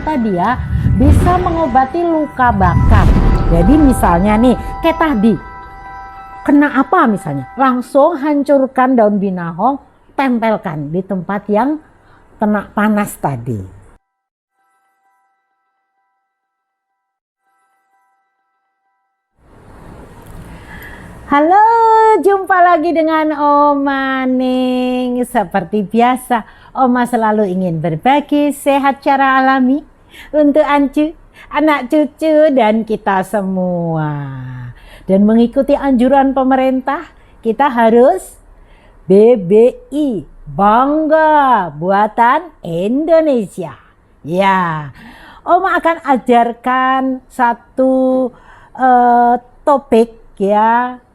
ternyata dia bisa mengobati luka bakar. Jadi misalnya nih, kayak tadi, kena apa misalnya? Langsung hancurkan daun binahong, tempelkan di tempat yang kena panas tadi. Halo, jumpa lagi dengan Oma Ning. Seperti biasa, Oma selalu ingin berbagi sehat secara alami untuk Ancu, anak cucu, dan kita semua. Dan mengikuti anjuran pemerintah, kita harus BBI, bangga buatan Indonesia. Ya, Oma akan ajarkan satu topik ya,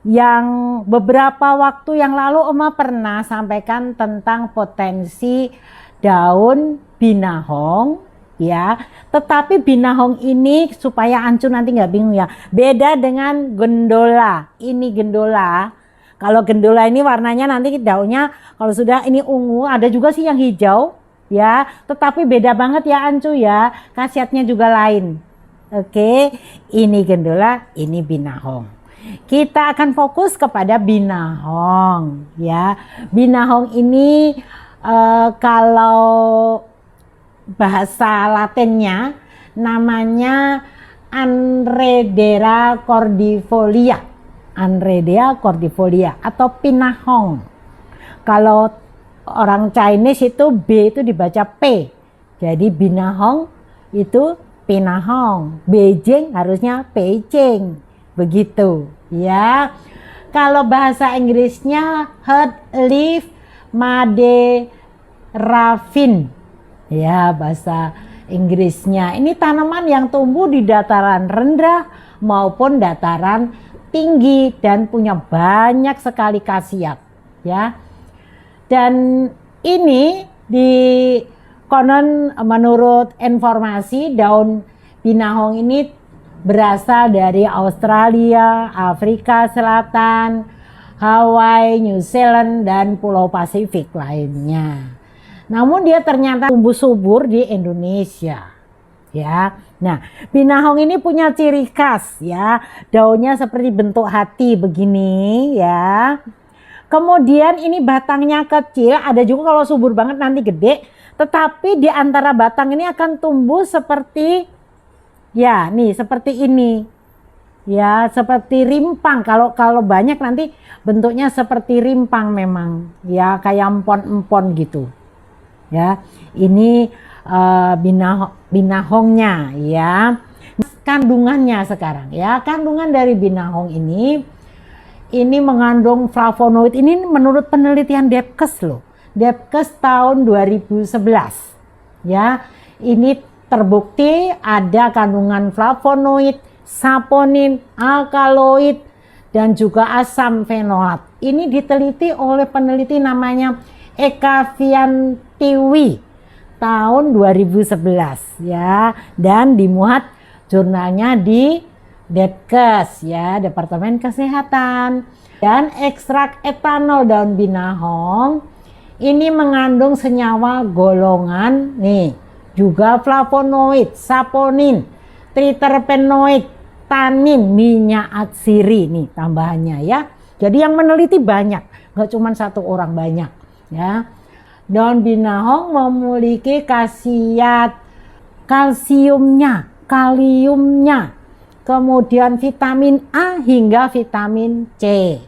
yang beberapa waktu yang lalu Oma pernah sampaikan tentang potensi daun binahong ya. Tetapi binahong ini supaya Ancu nanti nggak bingung ya, beda dengan gendola. Ini gendola. Kalau gendola ini warnanya nanti daunnya kalau sudah ini ungu, ada juga sih yang hijau ya. Tetapi beda banget ya Ancu ya, khasiatnya juga lain. Oke, ini gendola, ini binahong. Kita akan fokus kepada binahong ya. Binahong ini kalau bahasa Latinnya namanya Anredera cordifolia. Anredera cordifolia atau pinahong. Kalau orang Chinese itu B itu dibaca P. Jadi binahong itu pinahong. Beijing harusnya Beijing. Begitu ya. Kalau bahasa Inggrisnya Heart Leaf Maderavin ya, bahasa Inggrisnya. Ini tanaman yang tumbuh di dataran rendah maupun dataran tinggi dan punya banyak sekali khasiat ya. Dan ini di konon menurut informasi daun binahong ini berasal dari Australia, Afrika Selatan, Hawaii, New Zealand, dan Pulau Pasifik lainnya. Namun dia ternyata tumbuh subur di Indonesia. Ya, nah binahong ini punya ciri khas ya, daunnya seperti bentuk hati begini ya. Kemudian ini batangnya kecil, ada juga kalau subur banget nanti gede. Tetapi di antara batang ini akan tumbuh seperti ya, nih seperti ini. Ya, seperti rimpang. Kalau banyak nanti bentuknya seperti rimpang memang. Ya, kayak empon-empon gitu. Ya, ini binahongnya ya. Kandungannya sekarang ya. Kandungan dari binahong ini mengandung flavonoid. Ini menurut penelitian Depkes loh. Depkes tahun 2011. Ya, ini terbukti ada kandungan flavonoid, saponin, alkaloid, dan juga asam fenolat. Ini diteliti oleh peneliti namanya Eka Fiantiwi tahun 2011 ya, dan dimuat jurnalnya di Depkes ya, Departemen Kesehatan. Dan ekstrak etanol daun binahong ini mengandung senyawa golongan nih, juga flavonoid, saponin, triterpenoid, tanin, minyak atsiri nih tambahannya ya. Jadi yang meneliti banyak, nggak cuma satu orang, banyak ya. Daun binahong memiliki khasiat kalsiumnya, kaliumnya, kemudian vitamin A hingga vitamin C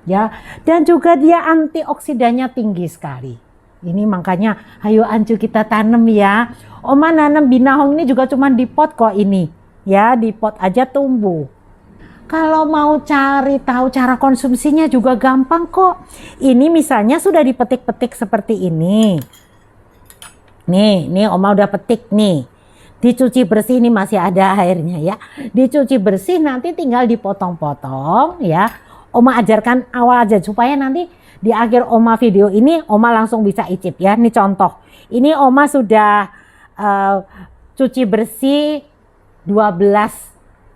ya. Dan juga dia antioksidannya tinggi sekali. Ini makanya ayo Ancu kita tanam ya. Oma nanam binahong ini juga cuma di pot kok ini. Ya, di pot aja tumbuh. Kalau mau cari tahu cara konsumsinya juga gampang kok. Ini misalnya sudah dipetik-petik seperti ini. Nih Oma udah petik nih. Dicuci bersih, ini masih ada airnya ya. Dicuci bersih, nanti tinggal dipotong-potong ya. Oma ajarkan awal aja supaya nanti di akhir Oma video ini Oma langsung bisa icip ya. Ini contoh. Ini Oma sudah cuci bersih 12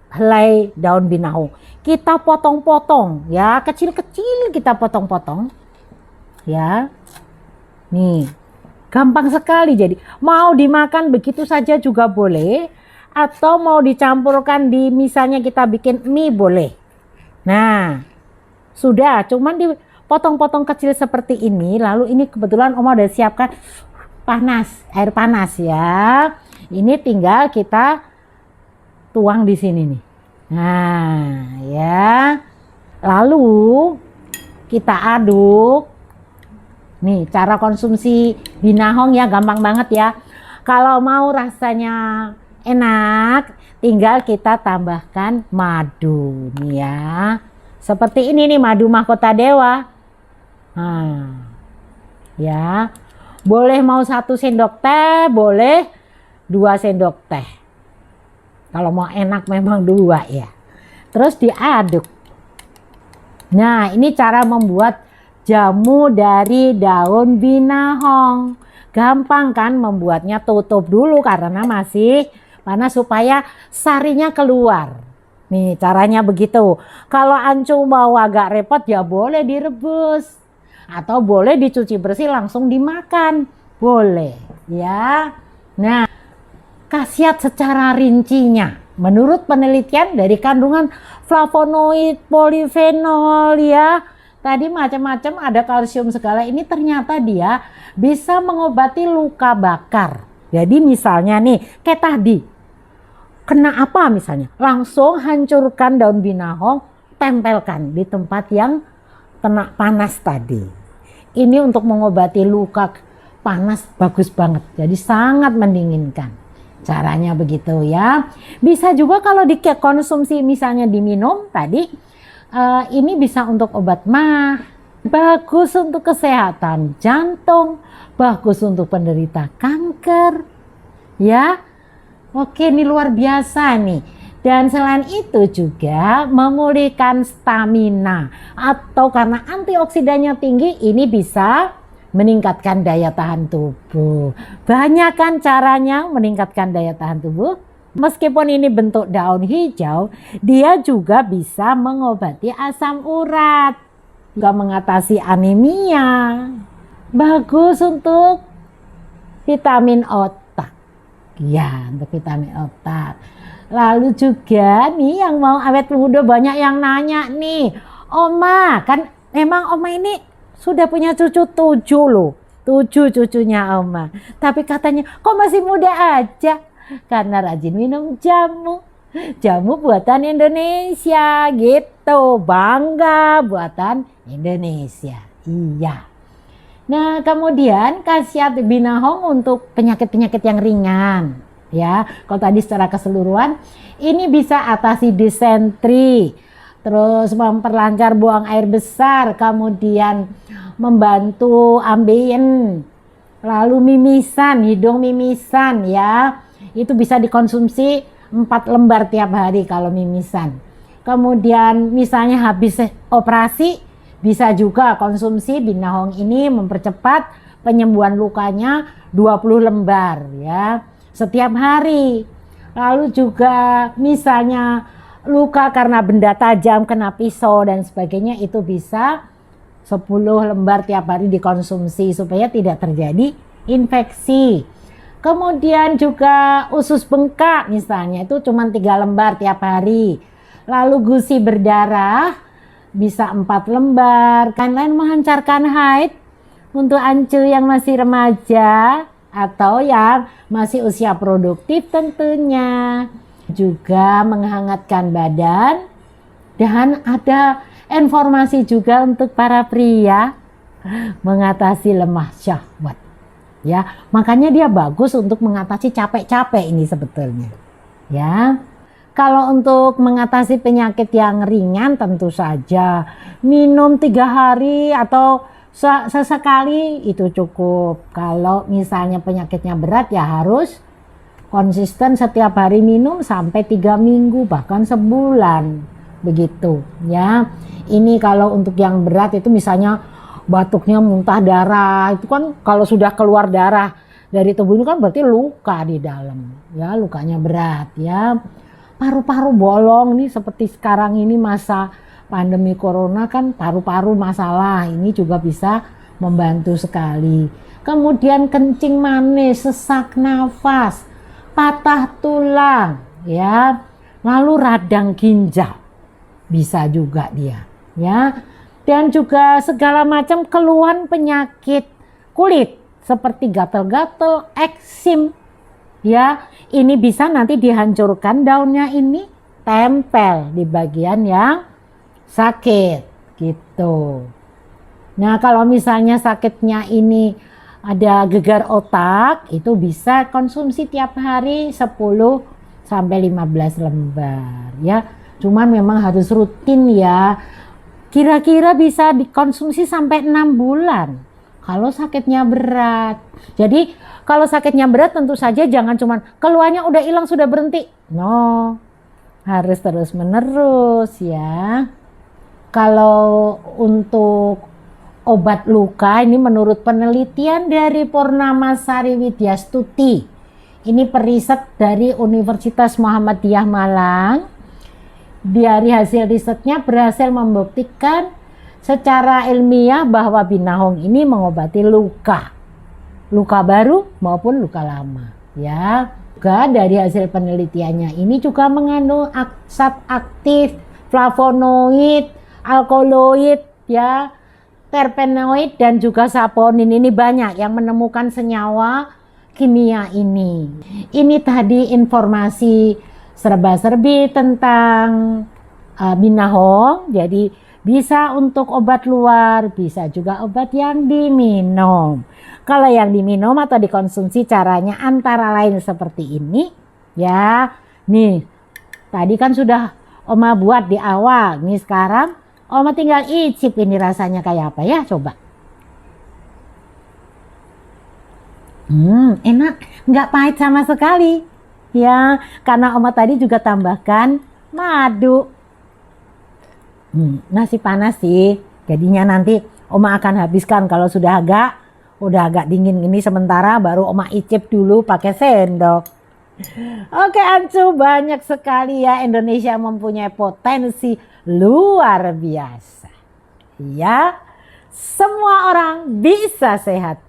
helai daun binahong. Kita potong-potong ya, kecil-kecil kita potong-potong. Ya. Nih. gampang sekali. Jadi mau dimakan begitu saja juga boleh, atau mau dicampurkan di misalnya kita bikin mie boleh. Nah, sudah, cuman dipotong-potong kecil seperti ini. Lalu ini kebetulan Oma udah siapkan air panas ya. Ini tinggal kita tuang di sini nih. Nah, ya. Lalu kita aduk. Nih, cara konsumsi binahong ya gampang banget ya. Kalau mau rasanya enak, tinggal kita tambahkan madu nih ya. Seperti ini nih madu mahkota dewa. Nah, ya. Boleh mau 1 sendok teh, boleh 2 sendok teh. Kalau mau enak memang 2 ya. Terus diaduk. Nah, ini cara membuat jamu dari daun binahong. Gampang kan membuatnya, tutup dulu karena masih panas supaya sarinya keluar. Nih caranya begitu. Kalau ancu mau agak repot ya boleh direbus. Atau boleh dicuci bersih langsung dimakan. Boleh ya. Nah, khasiat secara rincinya. Menurut penelitian dari kandungan flavonoid, polifenol ya. Tadi macam-macam ada kalsium segala, ini ternyata dia bisa mengobati luka bakar. Jadi misalnya nih, kayak tadi, kena apa misalnya? Langsung hancurkan daun binahong, tempelkan di tempat yang kena panas tadi. Ini untuk mengobati luka panas bagus banget, jadi sangat mendinginkan. Caranya begitu ya. Bisa juga kalau dikonsumsi misalnya diminum tadi, ini bisa untuk obat mah, bagus untuk kesehatan jantung, bagus untuk penderita kanker ya. Oke, ini luar biasa nih. Dan selain itu juga memulihkan stamina, atau karena antioksidannya tinggi ini bisa meningkatkan daya tahan tubuh. Banyak kan caranya meningkatkan daya tahan tubuh. Meskipun ini bentuk daun hijau, dia juga bisa mengobati asam urat, juga mengatasi anemia, bagus untuk vitamin otak. Ya, untuk vitamin otak. Lalu juga nih yang mau awet muda banyak yang nanya nih, Oma, kan memang Oma ini sudah punya cucu 7 loh, 7 cucunya Oma. Tapi katanya kok masih muda aja? Karena rajin minum jamu buatan Indonesia gitu, bangga buatan Indonesia. Iya. Nah, kemudian khasiat binahong untuk penyakit-penyakit yang ringan ya. Kalau tadi secara keseluruhan ini bisa atasi disentri, terus memperlancar buang air besar, kemudian membantu ambien, lalu mimisan, hidung mimisan ya. Itu bisa dikonsumsi 4 lembar tiap hari kalau mimisan. Kemudian misalnya habis operasi bisa juga konsumsi binahong ini mempercepat penyembuhan lukanya 20 lembar ya setiap hari. Lalu juga misalnya luka karena benda tajam, kena pisau dan sebagainya, itu bisa 10 lembar tiap hari dikonsumsi supaya tidak terjadi infeksi. Kemudian juga usus bengkak misalnya, itu cuma 3 lembar tiap hari. Lalu gusi berdarah bisa 4 lembar. Lain menghancarkan haid untuk ancu yang masih remaja atau yang masih usia produktif tentunya. Juga menghangatkan badan. Dan ada informasi juga untuk para pria, mengatasi lemah syahwat. Ya, makanya dia bagus untuk mengatasi capek-capek ini sebetulnya. Ya. Kalau untuk mengatasi penyakit yang ringan tentu saja minum 3 hari atau sesekali itu cukup. Kalau misalnya penyakitnya berat ya harus konsisten setiap hari minum sampai 3 minggu bahkan sebulan begitu ya. Ini kalau untuk yang berat itu misalnya batuknya muntah darah, itu kan kalau sudah keluar darah dari tubuh ini kan berarti luka di dalam ya, lukanya berat ya. Paru-paru bolong nih seperti sekarang ini masa pandemi corona kan paru-paru masalah, ini juga bisa membantu sekali. Kemudian kencing manis, sesak nafas, patah tulang, ya. Lalu radang ginjal bisa juga dia, ya. Dan juga segala macam keluhan penyakit kulit seperti gatal-gatal, eksim, ya. Ini bisa nanti dihancurkan daunnya ini, tempel di bagian yang sakit gitu. Nah, kalau misalnya sakitnya ini ada gegar otak, itu bisa konsumsi tiap hari 10 sampai 15 lembar ya. Cuman memang harus rutin ya. Kira-kira bisa dikonsumsi sampai 6 bulan kalau sakitnya berat. Jadi kalau sakitnya berat tentu saja jangan cuman keluarnya udah hilang sudah berhenti. No, harus terus menerus ya. Kalau untuk obat luka ini menurut penelitian dari Purnamasari Widyastuti, ini periset dari Universitas Muhammadiyah Malang. Dari hasil risetnya berhasil membuktikan secara ilmiah bahwa binahong ini mengobati luka baru maupun luka lama ya. Juga dari hasil penelitiannya ini juga mengandung zat aktif, flavonoid, alkaloid ya, terpenoid dan juga saponin. Ini banyak yang menemukan senyawa kimia ini. Ini tadi informasi serba-serbi tentang binahong. Jadi bisa untuk obat luar, bisa juga obat yang diminum. Kalau yang diminum atau dikonsumsi caranya antara lain seperti ini ya. Nih, tadi kan sudah Oma buat di awal. Nih sekarang Oma tinggal icip ini rasanya kayak apa ya, coba. Enak, nggak pahit sama sekali. Ya, karena Oma tadi juga tambahkan madu. Masih panas sih. Jadinya nanti Oma akan habiskan kalau sudah agak dingin ini sementara baru Oma icip dulu pakai sendok. Oke Ancu, banyak sekali ya, Indonesia mempunyai potensi luar biasa. Ya, semua orang bisa sehat.